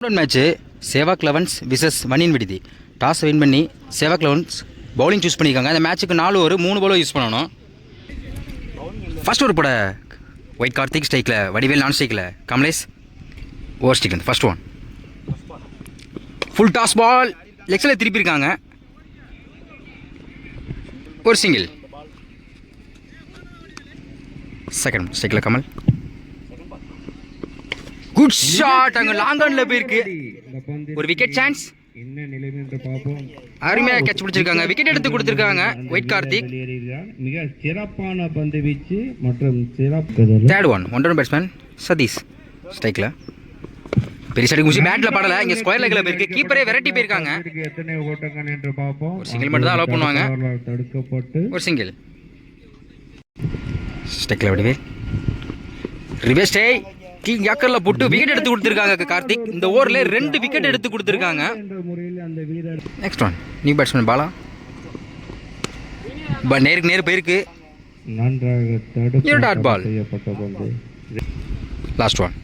Match Sehwag elevens versus மணியின் விடுதி. Toss win பண்ணி சேவாக் லெவன்ஸ் பவுலிங் சூஸ் பண்ணியிருக்காங்க. அந்த மேட்ச்சுக்கு 4 ஓவர் 3 பாலும் யூஸ் பண்ணணும். ஃபர்ஸ்ட் ஓவர் போட ஒயிட் கார்த்திக் ஸ்ட்ரைக்கில், வடிவேல் நான் ஸ்ட்ரைக்கில், கமலேஷ் ஓவர் ஸ்ட்ரைக்கில். First one full toss ball லெக்ஸில் திருப்பியிருக்காங்க. ஒரு சிங்கிள். செகண்ட் ஸ்ட்ரைக்கில் கமல். Good shot. அங்க லாங் ஆன்ல போயிருக்கு. ஒரு விக்கெட் சான்ஸ். அருமையா கேட்ச் பிடிச்சிருக்காங்க. விக்கெட் எடுத்து கொடுத்திருக்காங்க ஒயிட் கார்த்திக். மிக சிறப்பான பந்து வீச்சு மற்றும் third one one run batsman Sathish ஸ்ட்ரைக்ல. பெரிய சைடு குச்சி பேட்ல படல. இங்க ஸ்கொயர் லெக்ல போயிருக்கு. கீப்பரே விரட்டி போயிருக்காங்க. எத்தனை ஓட்டங்கள் என்று பாப்போம். ஒரு சிங்கிள் மட்டும் தான் அலோ பண்ணுவாங்க. தடுக்கப்பட்டு ஒரு சிங்கிள். ஸ்ட்ரைக்ல வடிவேல் ரிவர்ஸ் ஸ்டே கிங் யாக்கர்ல போட்டு விக்கெட் எடுத்து கொடுத்திருக்காங்க கார்த்திக். இந்த ஓவர்ல 2 விக்கெட் எடுத்து கொடுத்திருக்காங்க. Next one new batsman Bala. நேருக்கு நேர் போயிருக்கு. நன்றாக தடுப்பு டாட் பால். செய்யப்பட்ட பந்து. லாஸ்ட் ஒன்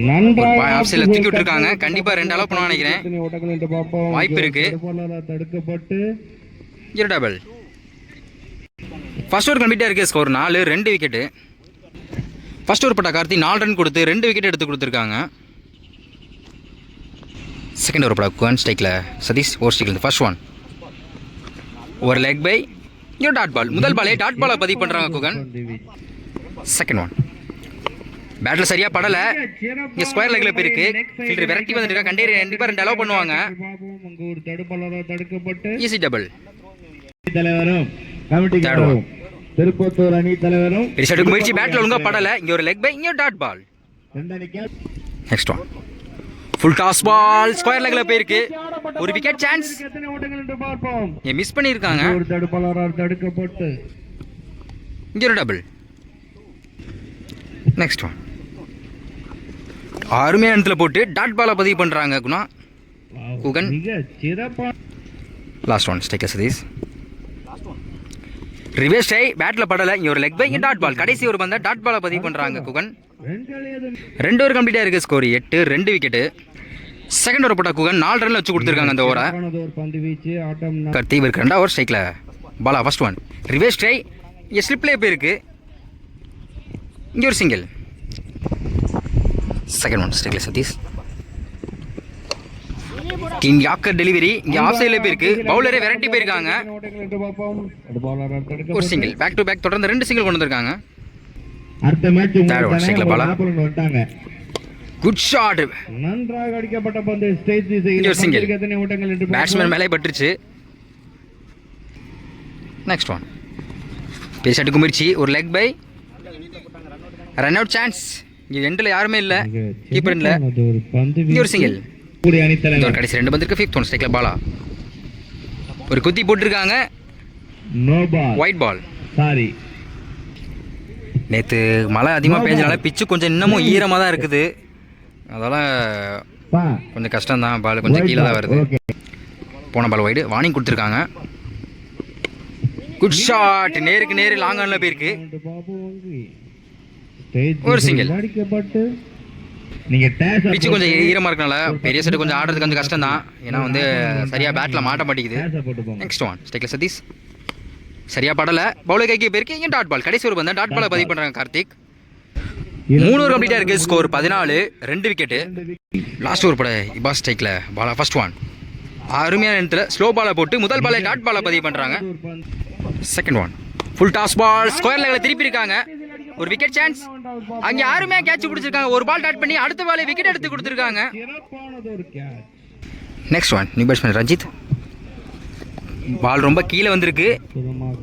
நன்றாக ஆஃப் சைடுல தூக்கி விட்டுருக்காங்க. கண்டிப்பா 2 அலோ பண்ணுவாங்க நினைக்கிறேன். எத்தனை ஓட்டங்கள் என்று பாப்போம். வாய்ப்பு இருக்கு. தடுக்கப்பட்டு டபுள். ஃபர்ஸ்ட் ஓவர் கம்ப்ளீட்டா இருக்கு. Score 4 2 wicket. ஃபர்ஸ்ட் ஓவர் பட்ட கார்த்தி 4 ரன் கொடுத்து 2 விக்கெட் எடுத்து கொடுத்துருக்காங்க. செகண்ட் ஓவர் பட குவன் ஸ்ட்ரைக்கில் சதீஷ் ஓவர் ஸ்ட்ரைக்கில். ஃபர்ஸ்ட் ஒன் ஒரு லெக் பை டாட் பால். முதல் பாலே டாட் பாலை பதிவு பண்ணுறாங்க குகன். செகண்ட் ஒன் பேட்டில் சரியாக படலை. இங்கே ஸ்கொயர் லெக்கில் போயிருக்கு. ஃபீல்டர் விரட்டி வந்துருக்கா. கண்டிப்பாக 2 அலோவ் பண்ணுவாங்க. Easy double. Third one Tirupattur அணி தலைவரும் ரிஷாட்டுக்கு முயற்சி பேட்ல ஒழுங்கா படல. இங்க ஒரு லெக் பை, இங்க dot ball. Next one full toss ball square லெக்ல போயிருக்கு. ஒரு விக்கெட் சான்ஸ். எத்தனை ஓட்டங்கள் என்று பார்ப்போம். மிஸ் பண்ணிருக்காங்க. ஒரு தடுப்பாளரால் தடுக்கப்பட்டு இங்க ஒரு டபுள். நெக்ஸ்ட் ஒன் அருமையான இடத்துல போட்டு டாட் பாலை பதிவு பண்றாங்க குணா குகன். மிக சிறப்பான last one striker Sathish reverse டை பேட்ல படல. இங்க ஒரு லெக் பை, இங்க டாட் பால். கடைசி ஒரு பந்த டாட் பாலை பதிவு பண்றாங்க குகன். 2 ஓவர் கம்ப்ளீட்டா இருக்கு. Score 8 2 wicket. செகண்ட் ஓவர் போட்ட குகன் 4 ரன்ல வச்சு கொடுத்துருக்காங்க அந்த ஓவரை. பந்து வீச்சு ஆட்டம் கர்த்தி இவருக்கு 2 ஓவர் ஸ்ட்ரைக்ல பாலா. ஃபர்ஸ்ட் ஒன் ரிவர்ஸ் ட்ரை ஸ்லிப்லே போயிருக்கு. இங்க ஒரு சிங்கிள். செகண்ட் ஒன் ஸ்ட்ரைக்ல சதீஷ் கிங் யாக்கர் டெலிவரி. இங்க ஆஃப் சைடுல போயிருக்கு. பவுலரே விரட்டி போயிருக்காங்க. ஒரு சிங்கிள். பேக் டு பேக் தொடர்ந்து 2 சிங்கிள் கொண்டு வந்திருக்காங்க. அடுத்த மேட்ச் வந்தாங்க. Good shot. நன்றாக அடிக்கப்பட்ட பந்து ஸ்ட்ரைட் திசையில். ஒரு சிங்கிள். எத்தனை ஓட்டங்கள் என்று பேட்ஸ்மேன் மேலே பட்டுருச்சு. நெக்ஸ்ட் ஒன் பெரிய ஷாட்டுக்கு முயற்சி. ஒரு leg by, run out chance. இங்க எண்ட்ல யாருமே இல்ல. கீப்பர் இல்ல. இங்க ஒரு சிங்கிள். கடைசி 2 பந்திருக்கு. ஃபிஃப்த் ஒன் ஸ்ட்ரைக்ல பாலா. ஒரு குத்தி போட்டிருக்காங்க. No ball. Wide ball. Sorry. நேற்று மழை அதிகமாக பெஞ்சனால பிச்சு கொஞ்சம் இன்னமும் ஈரமாக தான் இருக்குது. அதெல்லாம் கொஞ்சம் கஷ்டம் தான். பால் கொஞ்சம் கீழே தான் வருது. போன பால் வைடு வார்னிங் கொடுத்துருக்காங்க. Good shot. நேருக்கு நேரு லாங் ஆன்ல போயிருக்கு. ஒரு சிங்கிள். பிச்சு கொஞ்சம் ஈரமாக இருக்கனால பெரிய செட்டு கொஞ்சம் ஆடுறது கொஞ்சம் கஷ்டம் தான். ஏன்னா வந்து சரியாக பேட்டில் மாட்ட மாட்டேங்குது. நெக்ஸ்ட் ஒன் ஸ்ட்ரைக்ல சதீஷ் சரியா படல. பவுலர் கைக்கு போயிருக்கு. இங்கே டாட் பால். கடைசி ஒரு பந்தா டாட் பாலை பதிவு பண்ணுறாங்க கார்த்திக். 3 ஓவர் கம்ப்ளீட்டாக இருக்குது. Score 14 2 wicket. லாஸ்ட் ஓவர் பட இபா ஸ்ட்ரைக்கில் பாலா. ஃபர்ஸ்ட் ஒன் அருமையான இடத்துல ஸ்லோ பாலை போட்டு முதல் பாலை டாட் பாலை பதிவு பண்ணுறாங்க. Second one full toss ball square லெவலில் திருப்பி இருக்காங்க. ஒரு விக்கெட் சான்ஸ். அங்கே யாருமே கேட்ச் பிடிச்சிருக்காங்க. ஒரு பால் டாட் பண்ணி அடுத்த பாலை விக்கெட் எடுத்து கொடுத்துருக்காங்க. Next one new batsman Ranjith. Ball ரொம்ப கீழே வந்திருக்கு.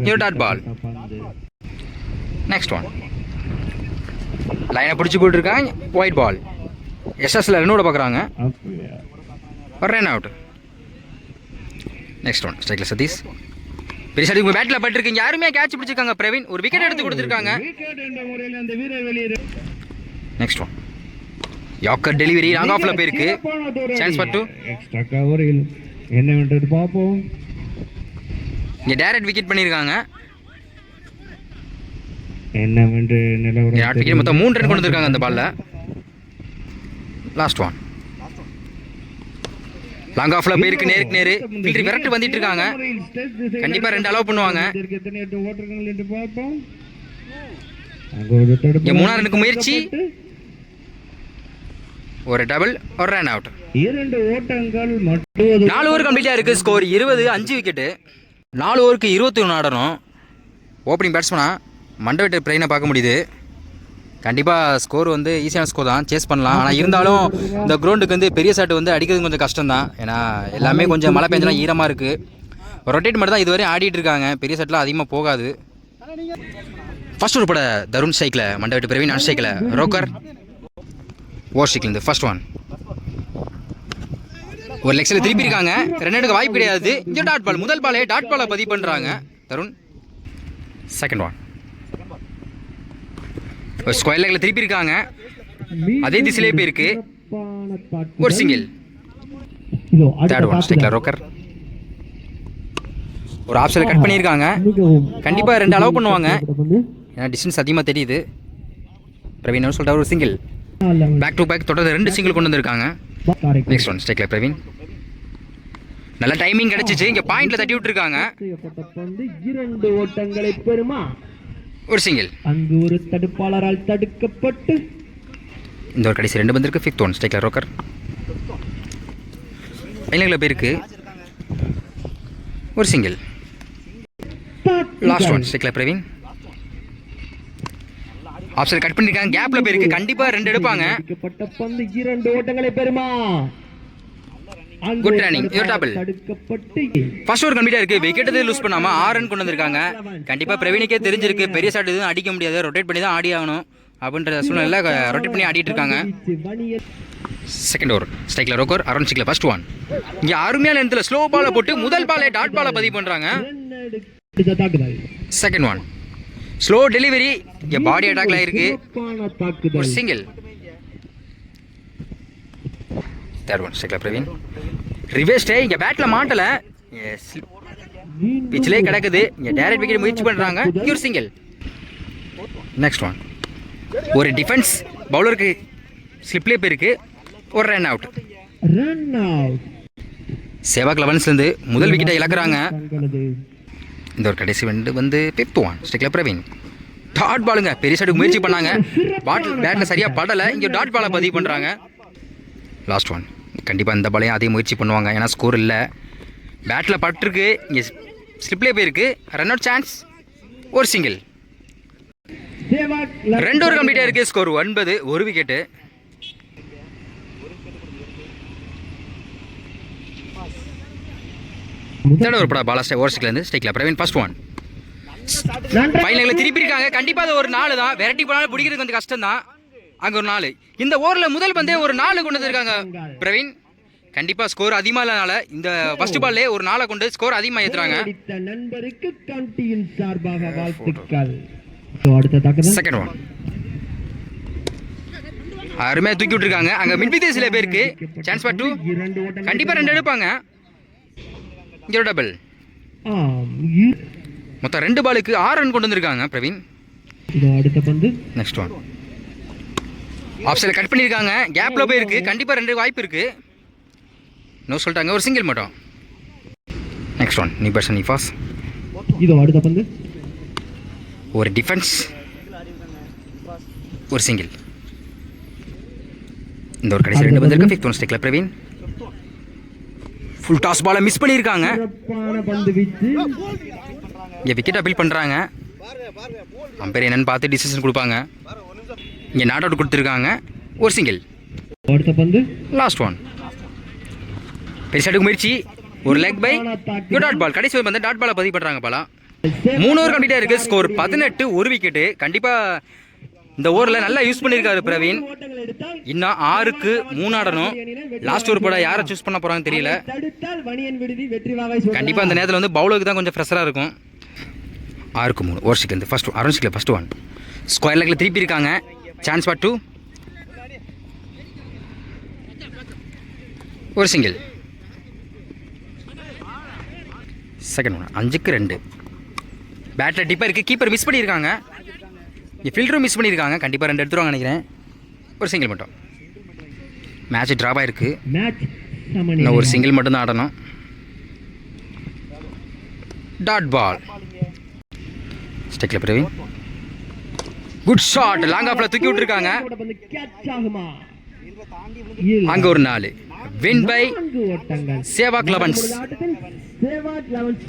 New dot ball. Next one லைனை பிடிச்சி போட்டுருக்காங்க. Wide ball. எஸ்எஸ்ல ரன்னோட பார்க்குறாங்க. Run out. நெக்ஸ்ட் ஒன் ஸ்ட்ரைக்ல சதீஷ் பெரிய சடி பேட்டில் பட்டிருக்கு. யாருமே கேட்ச் பிடிச்சிருக்காங்க. பிரவீன் ஒரு விக்கெட் எடுத்து கொடுத்துருக்காங்க. Next one yorker delivery long ஆஃப்ல போயிருக்கு. சான்ஸ் பட்டு எக்ஸ்ட்ரா கவரில் என்னவென்று பார்ப்போம். இங்கே டைரக்ட் விக்கெட் பண்ணியிருக்காங்க. என்னவென்று நிலவரம் மொத்தம் 3 ரன் கொண்டு வந்திருக்காங்க அந்த பால்ல. Last one. லாங் ஆஃப்ல போயிருக்கு, நேருக்கு நேரு ஃபீல்டர் விரட்டு வந்துட்டு இருக்காங்க. கண்டிப்பா 2 அலோவ் பண்ணுவாங்க. எத்தனை ஓட்டங்கள் என்று பார்ப்போம். அங்க ஒரு தடுப்பு. 3 ரனுக்கு முயற்சி, ஒரு டபுள், ஒரு ரன் அவுட். 2 ஓட்டங்கள் மட்டும். 4 ஓவர் கம்ப்ளீட்டாக இருக்குது. Score 20, 5 wicket. 4 ஓவருக்கு 21 ஆடணும். ஓப்பனிங் பேட்ஸ்மனா மண்டவெட்டு பிரெயினை பார்க்க முடியுது. கண்டிப்பாக ஸ்கோர் வந்து ஈஸியான ஸ்கோர் தான், சேஸ் பண்ணலாம். ஆனால் இருந்தாலும் இந்த கிரவுண்டுக்கு வந்து பெரிய ஷாட் வந்து அடிக்கிறது கொஞ்சம் கஷ்டம் தான். ஏன்னா எல்லாமே கொஞ்சம் மழை பெஞ்சலாம் ஈரமாக இருக்குது. ரொட்டேட் மட்டும் தான் இதுவரையும் ஆடிட்டு இருக்காங்க. பெரிய ஷாட்லாம் அதிகமாக போகாது. ஃபர்ஸ்ட் ஒரு பட தருண் ஸ்ட்ரைக்கில், மண்டவெட்டு பிரவீன் நான் ஸ்ட்ரைக்கில், ரோக்கர் ஓவர் ஸ்ட்ரைக்லேருந்து ஃபர்ஸ்ட் ஒன். ஒரு லெக்ஸில் திருப்பி இருக்காங்க. 2 எடுக்க வாய்ப்பு கிடையாது. இங்கே டாட் பால், முதல் பாலே டாட் பாலை பதிவு பண்ணுறாங்க தருண். Second one. ஒரு ஸ்கொயர் லெக்கில் திருப்பி இருக்காங்க. அதே திசையிலே போயிருக்கு. ஒரு சிங்கிள். தேர்ட் ஒன் ஸ்ட்ரைக்கில் ரோக்கர். ஒரு ஆப்ஷனில் கட் பண்ணியிருக்காங்க. கண்டிப்பாக 2 அலோவ் பண்ணுவாங்க. ஏன்னா டிஸ்டன்ஸ் அதிகமாக தெரியுது. பிரவீன் சொல்லிட்டு ஒரு சிங்கிள். பேக் டு பேக் தொடர்ந்து 2 சிங்கிள் கொண்டு வந்திருக்காங்க. நெக்ஸ்ட் ஒன் ஸ்ட்ரைக்கில் பிரவீன். நல்ல டைமிங் கிடைச்சிச்சு. இங்கே பாயிண்ட்ல தட்டி விட்டுருக்காங்க. 2 ஓட்டங்களை பெறுமா. ஒரு சிங்கிள். அங்கு ஒரு தடுப்பாளரால் தடுக்கப்பட்டு இந்த ஒரு கடைசி 2 பந்திருக்கு. ஃபிஃப்த் ஒன் ஸ்ட்ரைக்கில் ரோக்கர். ஃபைனலில் போயிருக்கு. ஒரு சிங்கிள். லாஸ்ட் ஒன் ஸ்ட்ரைக்கில் பிரவீன். ஆப்ஷன் கட் பண்ணிருக்காங்க. கேப்ல போயிருக்கு. கண்டிப்பா 2 எடுப்பாங்க. 2 ஓட்டங்களை பெறுமா. குட் ரன்னிங், யூ டபுள். ஃபர்ஸ்ட் ஓவர் கம்ப்ளீட்டா இருக்கு. விக்கெட் எதுவும் லூஸ் பண்ணாம 6 ரன் கொண்டு வந்திருக்காங்க. கண்டிப்பா பிரவீனுக்கே தெரிஞ்சிருக்கு பெரிய ஷாட் எதுவும் அடிக்க முடியாது, ரொட்டேட் பண்ணி தான் ஆடி ஆகணும் அப்படின்ற சூழ்நிலை ரொட்டேட் பண்ணி ஆடிட்டு இருக்காங்க. செகண்ட் ஓவர் ஸ்ட்ரைக்ல ரோக்கர், அரௌண்ட் ஸ்ட்ரைக்ல ஃபர்ஸ்ட் ஒன். இங்க அருமையான நேரத்தில் ஸ்லோ பாலை போட்டு முதல் பாலே டாட் பாலை பதிவு பண்றாங்க. Second one. Slow delivery. இங்க பாடி அட்டாக்ல இருக்கு. ஒரு சிங்கிள். தேர்ட் ஒன் ஸ்ட்ரைக்ல பிரவீன். ரிவர்ஸ்டே இங்க பேட்ல மாட்டல. பிச்சிலே கிடக்குது. இங்க டைரக்ட் விக்கெட் முயற்சி பண்றாங்க. ஒரு சிங்கிள். Next one. ஒரு டிஃபென்ஸ் பவுலருக்கு ஸ்லிப்லே போயிருக்கு. ஒரு ரன் அவுட். சேவாக் லெவன்ஸ்ல இருந்து முதல் விக்கெட்டை இழக்கிறாங்க. இந்த ஒரு கடைசி வந்து ஃபிஃப்த் ஒன் ஸ்ட்ரைக்ல பிரவீன். டாட் பாலுங்க, பெரிய ஷாட்டுக்கு முயற்சி பண்ணாங்க. பேட்டில் சரியா படலை. இங்கே டாட் பாலை பதிவு பண்ணுறாங்க. Last one. கண்டிப்பாக இந்த பாலையும் அதே முயற்சி பண்ணுவாங்க. ஏன்னா ஸ்கோர் இல்லை. பேட்டில் பட்டிருக்கு. இங்கே ஸ்லிப்லே போயிருக்கு. Run out chance. ஒரு சிங்கிள். 2 ஓவர் கம்ப்ளீட்டாக இருக்குது. ஸ்கோர் 9, ஒரு விக்கெட்டு. தேர்ட் ஓவர் படா பாலாஸ்டே ஓவர் ஸ்ட்ரைக்லேருந்து ஸ்ட்ரைக்கில் பிரவீன் ஃபர்ஸ்ட் ஒன். ஃபைனலில் திருப்பி இருக்காங்க. கண்டிப்பாக அது ஒரு 4 தான். வெரைட்டி போனாலும் பிடிக்கிறது கொஞ்சம் கஷ்டம் தான். அங்கே ஒரு 4. இந்த ஓவரில் முதல் பந்தே ஒரு 4 கொண்டு வந்திருக்காங்க பிரவீன். கண்டிப்பாக ஸ்கோர் அதிகமாக இல்லாதனால இந்த ஃபர்ஸ்ட் பால்லே ஒரு 4 கொண்டு ஸ்கோர் அதிகமாக ஏற்றுறாங்க. நண்பருக்கு கண்டியின் சார்பாக வாழ்த்துக்கள். Second one. அருமையாக தூக்கி விட்டுருக்காங்க. அங்கே மின்விதை சில பேருக்கு சான்ஸ் பார் 2. கண்டிப்பாக 2 எடுப்பாங்க. இங்கே ஒரு டபுள். மொத்தம் 2 பாலுக்கு 6 ரன் கொண்டு வந்திருக்காங்க பிரவீன். Next one. ஆஃப் சைடில் கட் பண்ணியிருக்காங்க. கேப்பில் போயிருக்கு. கண்டிப்பாக 2 வாய்ப்பு இருக்குது. நோ சொல்லிட்டாங்க. ஒரு சிங்கிள் மட்டும். Next one. நிபர்ஷன் நிஃபாஸ். ஒரு டிஃபென்ஸ். ஒரு சிங்கிள். இந்த ஒரு கடைசி 2 வந்திருக்கு. ஃபிஃப்த் ஒன் ஸ்ட்ரைக்ல பிரவீன். ஃபுல் டாஸ் பாலை மிஸ் பண்ணியிருக்காங்க. இங்கே விக்கெட் அப்பீல் பண்ணுறாங்க. அம்பையர் என்னன்னு பார்த்து டிசிஷன் கொடுப்பாங்க. இங்கே நாட் அவுட் கொடுத்துருக்காங்க. ஒரு சிங்கிள். Last one. பெரிய ஷாட்டுக்கு முயற்சி. ஒரு லெக் பை டாட் பால். கடைசி வந்து டாட் பாலை பதிவு பண்ணுறாங்க பாலா. 3 ஓவர் கம்ப்ளீட்டாக இருக்குது. ஸ்கோர் 18, ஒரு விக்கெட்டு. கண்டிப்பாக இந்த ஓவரில் நல்லா யூஸ் பண்ணியிருக்காரு பிரவீன். இன்னும் 6க்கு 3 ஆடணும். லாஸ்ட் ஓவர் போட யாரை சூஸ் பண்ண போகிறாங்கன்னு தெரியல. கண்டிப்பாக அந்த நேரத்தில் வந்து பவுலருக்கு தான் கொஞ்சம் ப்ரெஷராக இருக்கும். 6க்கு 3 ஓவர் ஸ்ட்ரைக் வந்து ஃபர்ஸ்ட் அரௌண்ட் ஸ்ட்ரைக்கில் ஃபர்ஸ்ட் ஒன். ஸ்கொயர் லெக்கில் திருப்பி இருக்காங்க. சான்ஸ் பார் 2. ஒரு சிங்கிள். Second one. 5க்கு 2. பேட்டில் டிப்பாக இருக்குது. கீப்பர் மிஸ் பண்ணியிருக்காங்க. ஃபீல்டரும் மிஸ் பண்ணியிருக்காங்க. கண்டிப்பாக 2 எடுத்துருவாங்க நினைக்கிறேன். ஒரு சிங்கிள் மட்டும். மேட்ச் ட்ராப் ஆயிருக்கு. மேட்ச் சமநிலை. இன்னும் ஒரு சிங்கிள் மட்டும்தான் ஆடணும். Dot ball. ஸ்டெக்ல பிரவீன். Good shot. லாங் ஆஃப்ல தூக்கி விட்டுருக்காங்க. பந்து கேட்ச் ஆகுமா? அங்க ஒரு 4. வின் பை நான்கு ஓட்டங்கள். சேவாக் லெவன்ஸ். சேவாக் லெவன்ஸ்